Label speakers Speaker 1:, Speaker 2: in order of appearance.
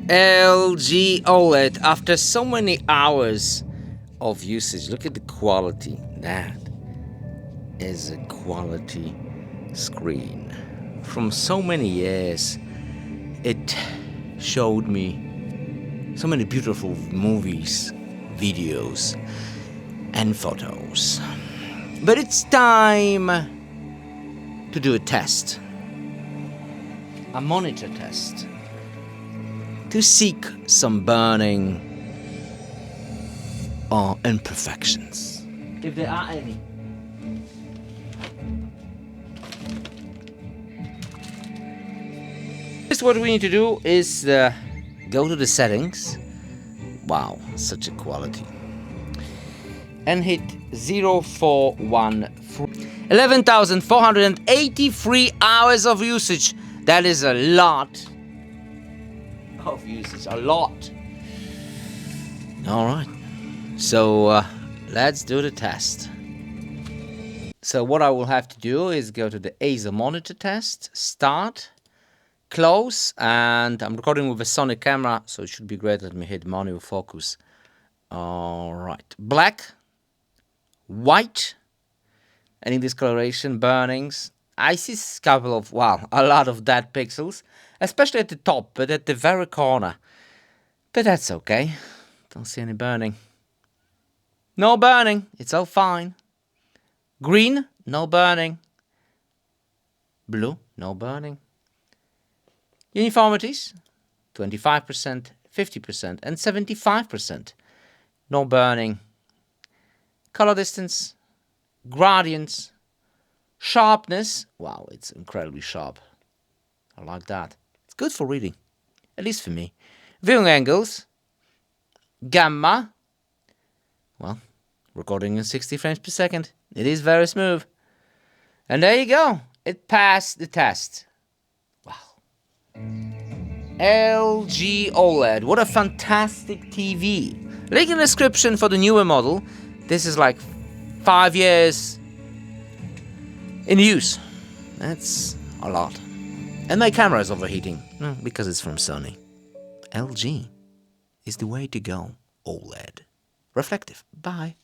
Speaker 1: LG OLED. After so many hours of usage, look at the quality. That is a quality screen. From so many years, it showed me so many beautiful movies, videos, and photos. But it's time to do a test, a monitor test, to seek some burning or imperfections, if there are any. What we need to do is go to the settings. Wow, such a quality. And hit 0414. 11,483 hours of usage. That is a lot of usage, a lot. All right, so let's do the test. So what I will have to do is go to the Acer monitor test, start, close, and I'm recording with a Sony camera, so it should be great. Let me hit manual focus. All right, black, white, any discoloration, burnings. I see a couple of, wow, a lot of dead pixels, especially at the top, but at the very corner. But that's okay. Don't see any burning. No burning, it's all fine. Green, no burning. Blue, no burning. Uniformities, 25%, 50%, and 75%. No burning. Color distance, gradients, sharpness. Wow, it's incredibly sharp. I like that. It's good for reading, at least for me. Viewing angles, gamma. Well, recording in 60 frames per second. It is very smooth. And there you go. It passed the test. LG OLED, what a fantastic TV. Link in the description for the newer model. This is like 5 years in use. That's a lot. And my camera is overheating, because it's from Sony. LG is the way to go. OLED. Reflective. Bye.